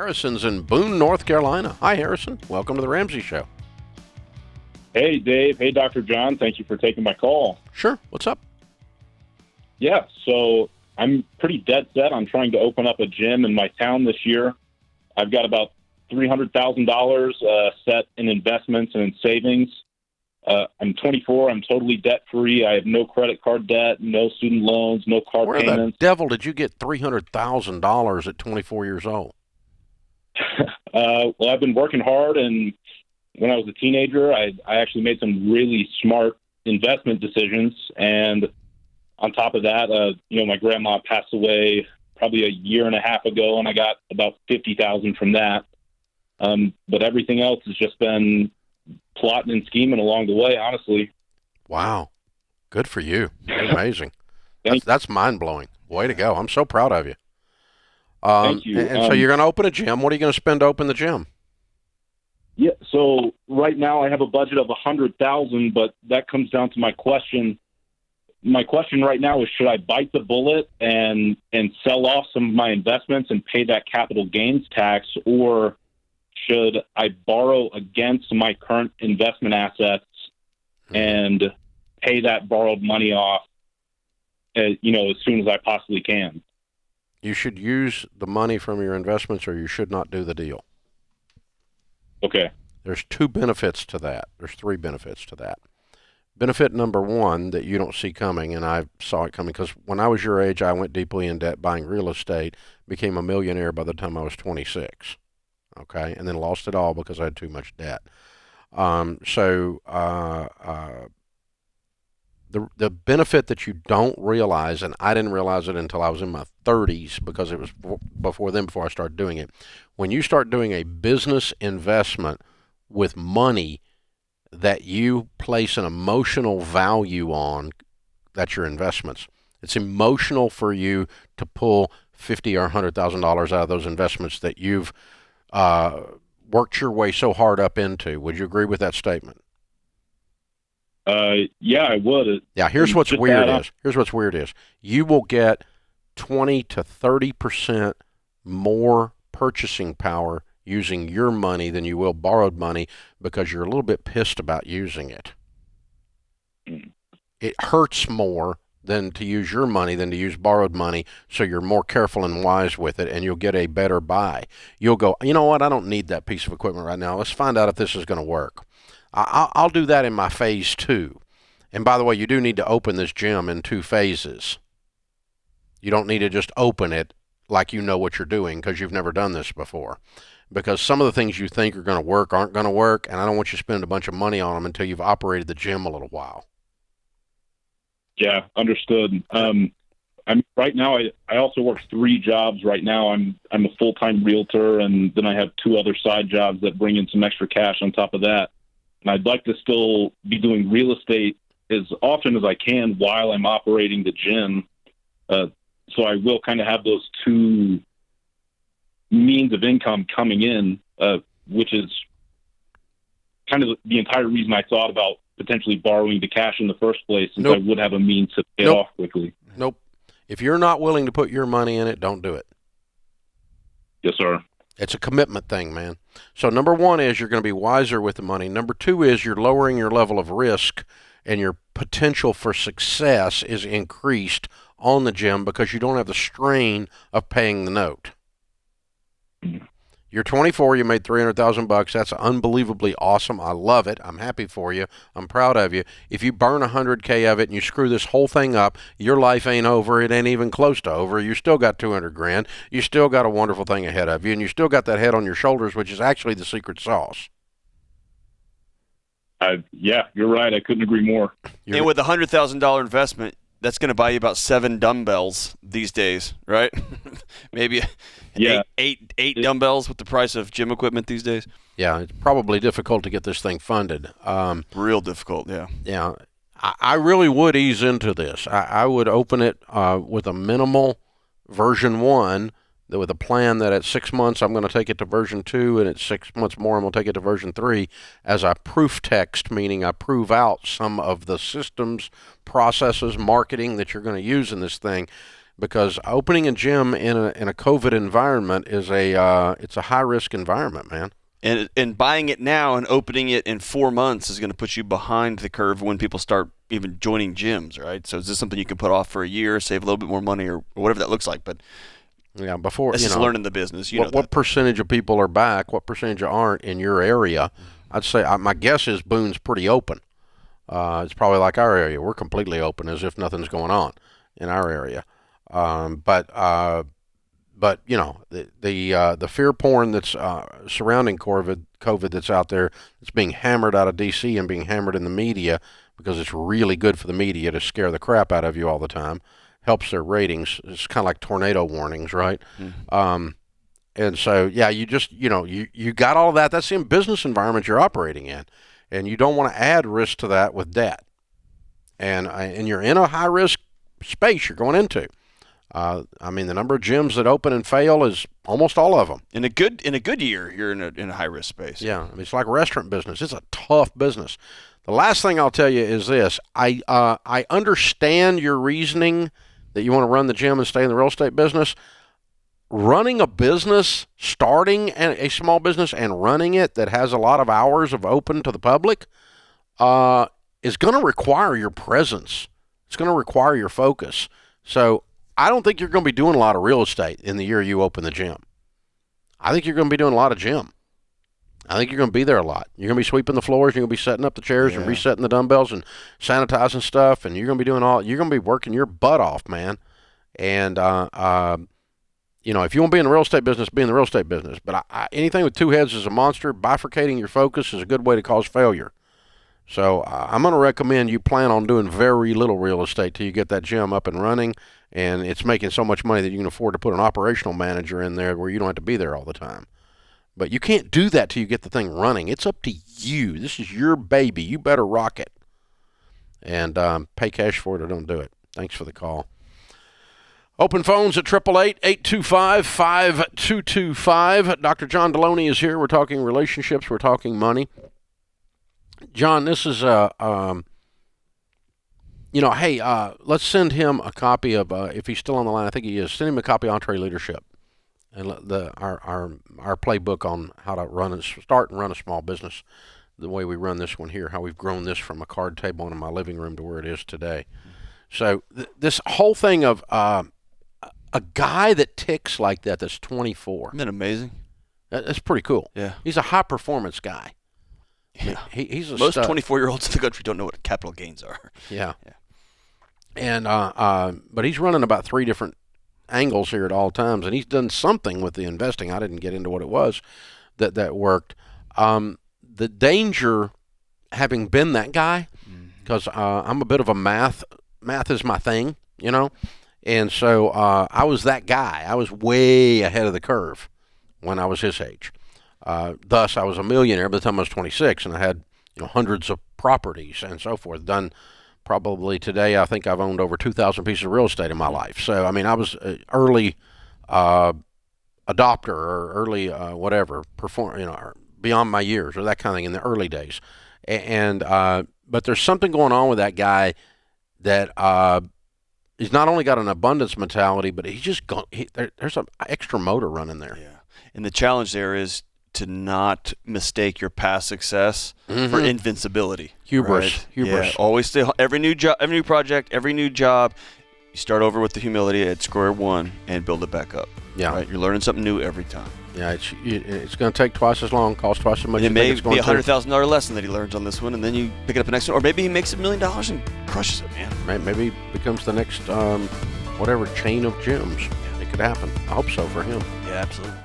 Harrison's in Boone, North Carolina. Hi, Harrison. Welcome to the Ramsey Show. Hey, Dave. Hey, Dr. John. Thank you for taking my call. Sure. What's up? Yeah, so I'm pretty dead set on trying to open up a gym in my town this year. I've got about $300,000 set in investments and in savings. I'm 24. I'm totally debt-free. I have no credit card debt, no student loans, no car Where payments. the devil did you get $300,000 at 24 years old? Well, I've been working hard, and when I was a teenager, I actually made some really smart investment decisions. And on top of that, my grandma passed away probably a year and a half ago, and I got about $50,000 from that. But everything else has just been plotting and scheming along the way, honestly. Wow. Good for you. Amazing. Thank That's mind-blowing. Way to go. I'm so proud of you. Thank you. And so you're going to open a gym. What are you going to spend to open the gym? Yeah, so right now I have a budget of $100,000, but that comes down to my question. My question right now is, should I bite the bullet and sell off some of my investments and pay that capital gains tax, or should I borrow against my current investment assets and pay that borrowed money off, as soon as I possibly can? You should use the money from your investments, or you should not do the deal. Okay. There's two benefits to that. There's three benefits to that. Benefit number one that you don't see coming, and I saw it coming because when I was your age, I went deeply in debt buying real estate, became a millionaire by the time I was 26, okay, and then lost it all because I had too much debt. The benefit that you don't realize, and I didn't realize it until I was in my 30s because it was before I started doing it. When you start doing a business investment with money that you place an emotional value on, that's your investments. It's emotional for you to pull $50,000 or $100,000 out of those investments that you've worked your way so hard up into. Would you agree with that statement? Yeah, I would. Yeah, here's what's weird is you will get 20 to 30% more purchasing power using your money than you will borrowed money because you're a little bit pissed about using it. It hurts more than to use your money than to use borrowed money, so you're more careful and wise with it, and you'll get a better buy. You'll go, you know what, I don't need that piece of equipment right now. Let's find out if this is going to work. I'll do that in my phase 2. And by the way, you do need to open this gym in 2 phases. You don't need to just open it like you know what you're doing because you've never done this before. Because some of the things you think are going to work aren't going to work, and I don't want you to spend a bunch of money on them until you've operated the gym a little while. Yeah, understood. Right now, I also work 3 jobs right now. I'm a full-time realtor, and then I have 2 other side jobs that bring in some extra cash on top of that. And I'd like to still be doing real estate as often as I can while I'm operating the gym. So I will kind of have those 2 means of income coming in, which is kind of the entire reason I thought about potentially borrowing the cash in the first place, since I would have a means to pay it off quickly. Nope. If you're not willing to put your money in it, don't do it. Yes, sir. It's a commitment thing, man. So number 1 is you're going to be wiser with the money. Number 2 is you're lowering your level of risk, and your potential for success is increased on the gym because you don't have the strain of paying the note. You're 24, you made $300,000. That's unbelievably awesome. I love it. I'm happy for you. I'm proud of you. If you burn $100K of it and you screw this whole thing up, your life ain't over. It ain't even close to over. You still got $200,000. You still got a wonderful thing ahead of you, and you still got that head on your shoulders, which is actually the secret sauce. Yeah, you're right. I couldn't agree more. And with a $100,000 investment, that's going to buy you about 7 dumbbells these days, right? Maybe eight dumbbells with the price of gym equipment these days. Yeah, it's probably difficult to get this thing funded. Real difficult, yeah. Yeah, I really would ease into this. I would open it with a minimal version 1, with a plan that at 6 months I'm going to take it to version 2, and at 6 months more I'm going to take it to version 3 as I proof text, meaning I prove out some of the systems, processes, marketing that you're going to use in this thing. because opening a gym in a COVID environment is it's a high risk environment, man. And buying it now and opening it in 4 months is going to put you behind the curve when people start even joining gyms, right? So is this something you can put off for a year, save a little bit more money, or whatever that looks like? But yeah, before it's just learning the business. What percentage of people are back? What percentage aren't in your area? I'd say my guess is Boone's pretty open. It's probably like our area. We're completely open, as if nothing's going on in our area. But you know, the fear porn that's surrounding COVID that's out there, that's being hammered out of D.C. and being hammered in the media because it's really good for the media to scare the crap out of you all the time. Helps their ratings. It's kind of like tornado warnings, right? Mm-hmm. And so, yeah, you got all of that. That's the business environment you're operating in, and you don't want to add risk to that with debt. And you're in a high risk space you're going into. I mean, the number of gyms that open and fail is almost all of them. In a good year, you're in a high risk space. Yeah, I mean, it's like restaurant business. It's a tough business. The last thing I'll tell you is this: I understand your reasoning that you want to run the gym and stay in the real estate business. Running a business, starting a small business and running it that has a lot of hours of open to the public, is going to require your presence. It's going to require your focus. So I don't think you're going to be doing a lot of real estate in the year you open the gym. I think you're going to be doing a lot of gym. I think you're going to be there a lot. You're going to be sweeping the floors. You're going to be setting up the chairs and resetting the dumbbells and sanitizing stuff. And you're going to be doing you're going to be working your butt off, man. And, you know, if you want to be in the real estate business, be in the real estate business. But anything with two heads is a monster. Bifurcating your focus is a good way to cause failure. So I'm going to recommend you plan on doing very little real estate till you get that gym up and running, and it's making so much money that you can afford to put an operational manager in there where you don't have to be there all the time. But you can't do that till you get the thing running. It's up to you. This is your baby. You better rock it. And pay cash for it or don't do it. Thanks for the call. Open phones at 888-825-5225. Dr. John Deloney is here. We're talking relationships. We're talking money. John, this is hey, let's send him a copy of, if he's still on the line, I think he is, send him a copy of EntreLeadership and our playbook on how to start and run a small business, the way we run this one here, how we've grown this from a card table in my living room to where it is today. So this whole thing of a guy that ticks like that, that's 24. Isn't that amazing? That's pretty cool. Yeah. He's a high-performance guy. Yeah. He's a Most stud. 24-year-olds in the country don't know what capital gains are. Yeah. And but he's running about 3 different angles here at all times, and he's done something with the investing. I didn't get into what it was that worked. The danger, having been that guy, because I'm a bit of a math is my thing, you know, and so I was that guy. I was way ahead of the curve when I was his age. Thus, I was a millionaire by the time I was 26, and I had hundreds of properties and so forth. Done probably today, I think I've owned over 2,000 pieces of real estate in my life. So, I mean, I was an early adopter or early beyond my years or that kind of thing in the early days. And but there's something going on with that guy that he's not only got an abundance mentality, but he's just there's an extra motor running there. Yeah, and the challenge there is to not mistake your past success for invincibility. Hubris. Yeah, always stay. Every new project, every new job, you start over with the humility at square one and build it back up. Yeah, right? You're learning something new every time. Yeah, it's going to take twice as long, cost twice as much. And it may be a $100,000 lesson that he learns on this one, and then you pick it up the next one, or maybe he makes $1 million and crushes it, man. Maybe becomes the next whatever chain of gyms. It could happen. I hope so for him. Yeah, absolutely.